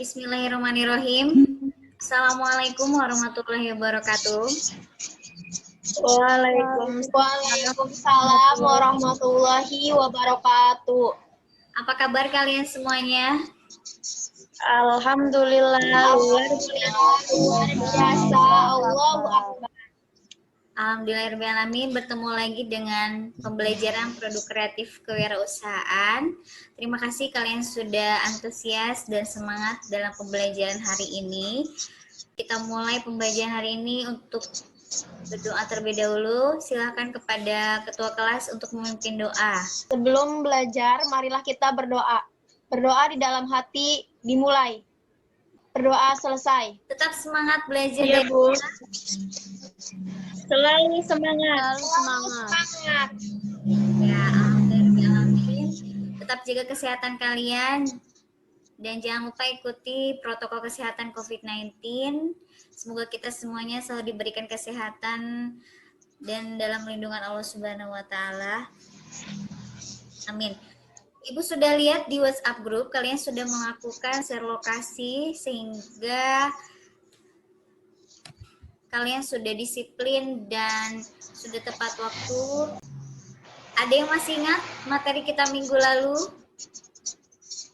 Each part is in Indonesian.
Bismillahirrahmanirrahim. Assalamualaikum warahmatullahi wabarakatuh. Waalaikumsalam warahmatullahi wabarakatuh. Apa kabar kalian semuanya? Alhamdulillah luar biasa. Allahu Akbar. Alhamdulillahirrahmanirrahim, bertemu lagi dengan pembelajaran produk kreatif kewirausahaan. Terima kasih kalian sudah antusias dan semangat dalam pembelajaran hari ini. Kita mulai pembelajaran hari ini untuk berdoa terlebih dahulu. Silakan kepada ketua kelas untuk memimpin doa. Sebelum belajar, marilah kita berdoa. Berdoa di dalam hati dimulai. Berdoa selesai. Tetap semangat belajar Iya, ya, Bu. Selalu semangat. Ya, alhamdulillah. Tetap jaga kesehatan kalian dan jangan lupa ikuti protokol kesehatan COVID-19. Semoga kita semuanya selalu diberikan kesehatan dan dalam lindungan Allah Subhanahu wa taala. Amin. Ibu sudah lihat di WhatsApp grup kalian sudah melakukan share lokasi sehingga kalian sudah disiplin dan sudah tepat waktu. Ada yang masih ingat materi kita minggu lalu?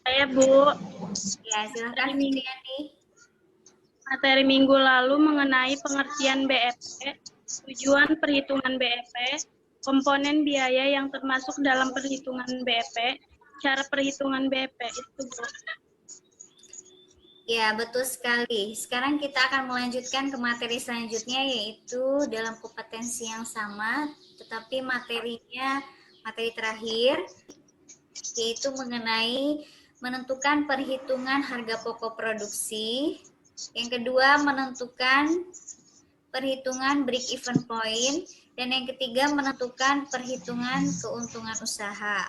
Saya, Bu. Ya, silahkan Fitriani. Materi minggu lalu mengenai pengertian BEP, tujuan perhitungan BEP, komponen biaya yang termasuk dalam perhitungan BEP, cara perhitungan BEP itu, Bu. Ya, betul sekali. Sekarang kita akan melanjutkan ke materi selanjutnya, yaitu dalam kompetensi yang sama, tetapi materinya materi terakhir, yaitu mengenai menentukan perhitungan harga pokok produksi. Yang kedua, menentukan perhitungan break even point. Dan yang ketiga, menentukan perhitungan keuntungan usaha.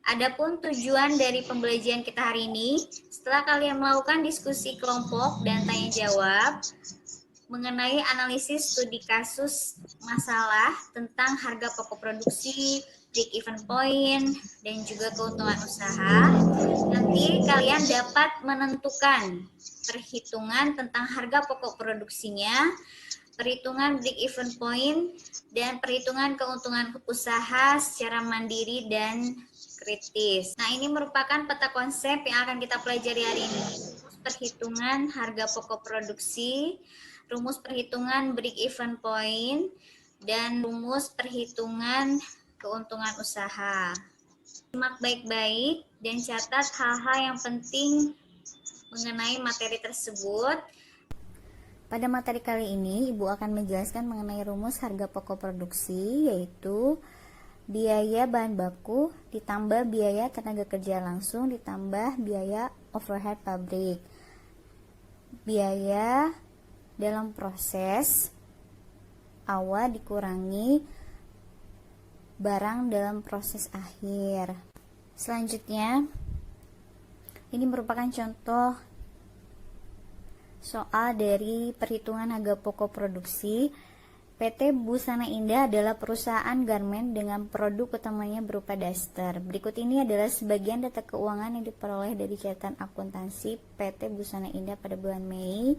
Adapun tujuan dari pembelajaran kita hari ini, setelah kalian melakukan diskusi kelompok dan tanya jawab mengenai analisis studi kasus masalah tentang harga pokok produksi, break even point, dan juga keuntungan usaha, nanti kalian dapat menentukan perhitungan tentang harga pokok produksinya, perhitungan break even point, dan perhitungan keuntungan usaha secara mandiri dan kritis. Nah, ini merupakan peta konsep yang akan kita pelajari hari ini. Perhitungan harga pokok produksi, rumus perhitungan break even point, dan rumus perhitungan keuntungan usaha. Simak baik-baik dan catat hal-hal yang penting mengenai materi tersebut. Pada materi kali ini, Ibu akan menjelaskan mengenai rumus harga pokok produksi, yaitu biaya bahan baku ditambah biaya tenaga kerja langsung ditambah biaya overhead pabrik. Biaya dalam proses awal dikurangi barang dalam proses akhir. Selanjutnya, ini merupakan contoh soal dari perhitungan harga pokok produksi. PT Busana Indah adalah perusahaan garmen dengan produk utamanya berupa daster. Berikut ini adalah sebagian data keuangan yang diperoleh dari catatan akuntansi PT Busana Indah pada bulan Mei.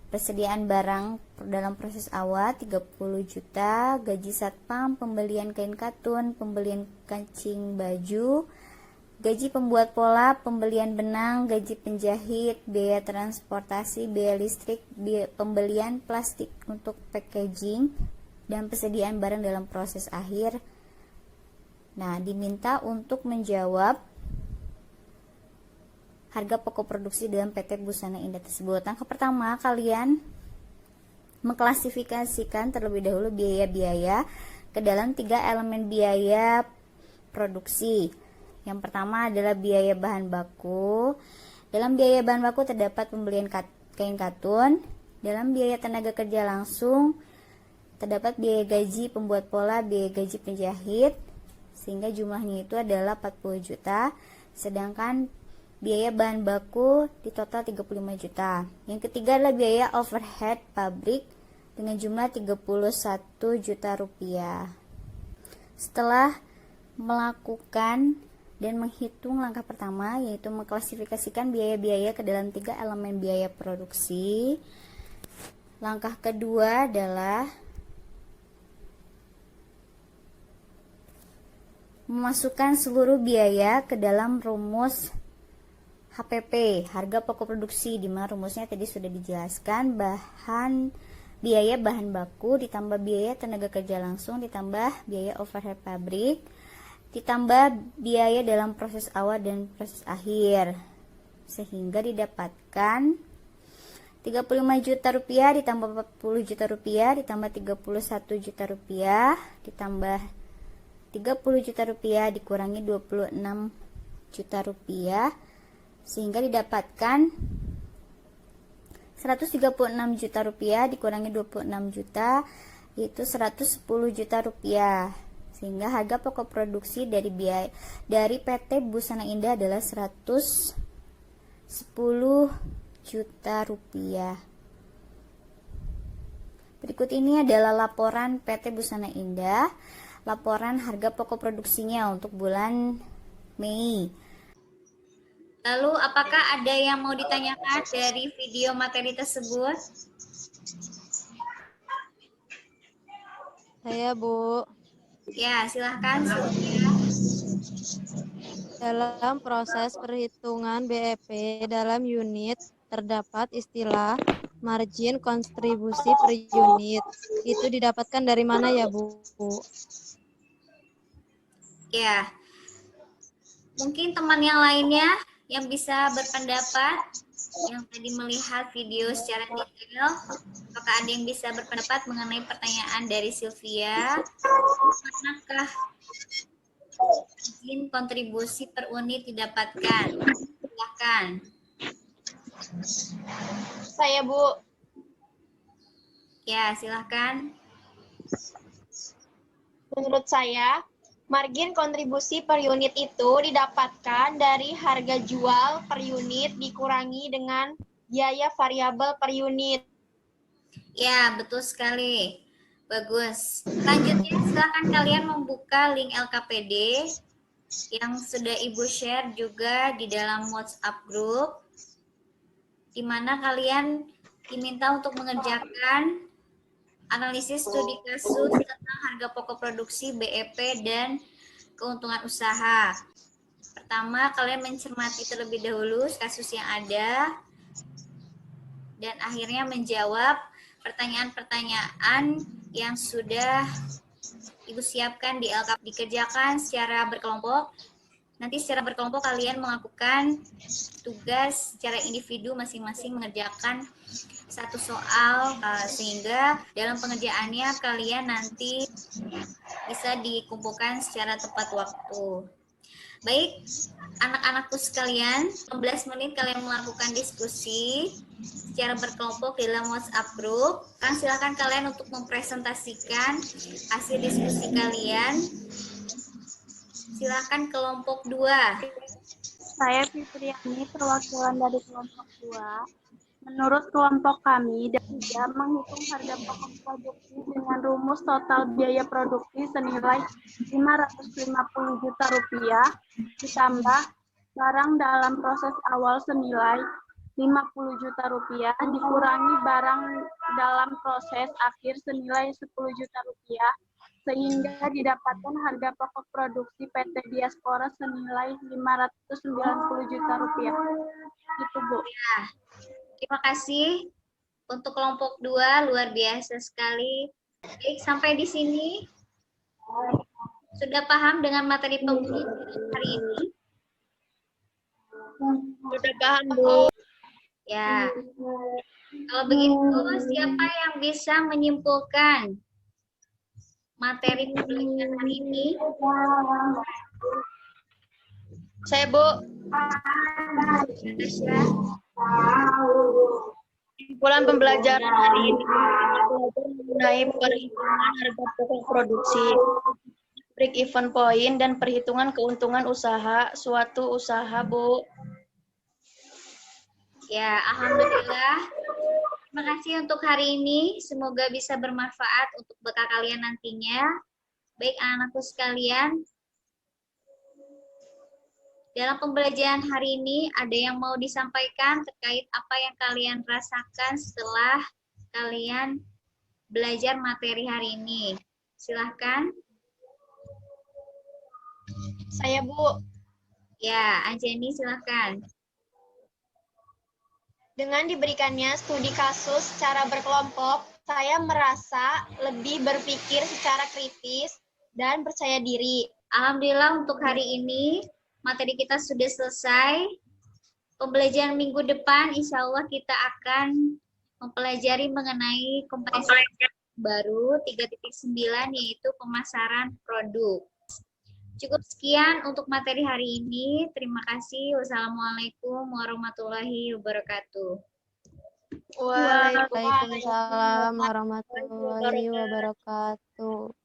Persediaan barang dalam proses awal 30 juta, gaji satpam, pembelian kain katun, pembelian kancing baju, gaji pembuat pola, pembelian benang, gaji penjahit, biaya transportasi, biaya listrik, biaya pembelian plastik untuk packaging, dan persediaan barang dalam proses akhir. Nah, diminta untuk menjawab harga pokok produksi dalam PT Busana Indah tersebut. Langkah pertama, kalian mengklasifikasikan terlebih dahulu biaya-biaya ke dalam 3 elemen biaya produksi. Yang pertama adalah biaya bahan baku. Dalam biaya bahan baku terdapat pembelian kain katun. Dalam biaya tenaga kerja langsung terdapat biaya gaji pembuat pola, biaya gaji penjahit, sehingga jumlahnya itu adalah 40 juta. Sedangkan biaya bahan baku di total 35 juta. Yang ketiga adalah biaya overhead pabrik dengan jumlah 31 juta rupiah. Setelah melakukan dan menghitung langkah pertama, yaitu mengklasifikasikan biaya-biaya ke dalam 3 elemen biaya produksi. Langkah kedua adalah memasukkan seluruh biaya ke dalam rumus HPP, harga pokok produksi, di mana rumusnya tadi sudah dijelaskan, biaya bahan baku ditambah biaya tenaga kerja langsung ditambah biaya overhead pabrik ditambah biaya dalam proses awal dan proses akhir, sehingga didapatkan 35 juta rupiah ditambah 40 juta rupiah ditambah 31 juta rupiah ditambah 30 juta rupiah dikurangi 26 juta rupiah, sehingga didapatkan 136 juta rupiah dikurangi 26 juta, yaitu 110 juta rupiah. Sehingga harga pokok produksi dari PT Busana Indah adalah 110 juta rupiah. Berikut ini adalah laporan PT Busana Indah, laporan harga pokok produksinya untuk bulan Mei. Lalu, apakah ada yang mau ditanyakan dari video materi tersebut? Saya, Bu. Ya, silahkan. Sylvia. Dalam proses perhitungan BEP dalam unit terdapat istilah margin kontribusi per unit. Itu didapatkan dari mana ya, Bu? Ya, mungkin teman yang lainnya yang bisa berpendapat, yang tadi melihat video secara detail, apakah ada yang bisa berpendapat mengenai pertanyaan dari Sylvia? Manakah izin kontribusi per unit didapatkan? Silakan. Saya, Bu. Ya, silakan. Menurut saya, margin kontribusi per unit itu didapatkan dari harga jual per unit dikurangi dengan biaya variabel per unit. Ya, betul sekali. Bagus. Selanjutnya, silakan kalian membuka link LKPD yang sudah Ibu share juga di dalam WhatsApp group, di mana kalian diminta untuk mengerjakan analisis studi kasus tentang harga pokok produksi BEP dan keuntungan usaha. Pertama, kalian mencermati terlebih dahulu kasus yang ada dan akhirnya menjawab pertanyaan-pertanyaan yang sudah Ibu siapkan di LKP. Dikerjakan secara berkelompok. Nanti secara berkelompok kalian melakukan tugas secara individu masing-masing mengerjakan satu soal, sehingga dalam pengerjaannya kalian nanti bisa dikumpulkan secara tepat waktu. Baik, anak-anakku sekalian, 15 menit kalian melakukan diskusi secara berkelompok di dalam WhatsApp group. Silakan kalian untuk mempresentasikan hasil diskusi kalian. Silakan kelompok 2. Saya Fitriani, perwakilan dari kelompok 2. Menurut kelompok kami, dapat menghitung harga pokok produksi dengan rumus total biaya produksi senilai 550 juta rupiah, ditambah barang dalam proses awal senilai 50 juta rupiah, dikurangi barang dalam proses akhir senilai 10 juta rupiah, sehingga didapatkan harga pokok produksi PT Diaspora senilai 590 juta rupiah. Itu, Bu. Ya. Terima kasih untuk kelompok 2, luar biasa sekali. Baik, sampai di sini sudah paham dengan materi pembelajaran hari ini? Sudah paham, Bu. Ya. Kalau begitu, siapa yang bisa menyimpulkan materi pembelajaran hari ini? Saya, Bu. Natasha. Kesimpulan pembelajaran hari ini mengenai perhitungan harga pokok produksi, break even point, dan perhitungan keuntungan usaha suatu usaha, Bu. Ya, alhamdulillah. Terima kasih untuk hari ini. Semoga bisa bermanfaat untuk bekal kalian nantinya. Baik, anak-anakku sekalian. Dalam pembelajaran hari ini, ada yang mau disampaikan terkait apa yang kalian rasakan setelah kalian belajar materi hari ini? Silahkan. Saya, Bu. Ya, Anjani silahkan. Dengan diberikannya studi kasus secara berkelompok, saya merasa lebih berpikir secara kritis dan percaya diri. Alhamdulillah untuk hari ini materi kita sudah selesai. Pembelajaran minggu depan insya Allah kita akan mempelajari mengenai kompetensi baru 3.9 yaitu pemasaran produk. Cukup sekian untuk materi hari ini. Terima kasih. Wassalamualaikum warahmatullahi wabarakatuh. Waalaikumsalam warahmatullahi wabarakatuh.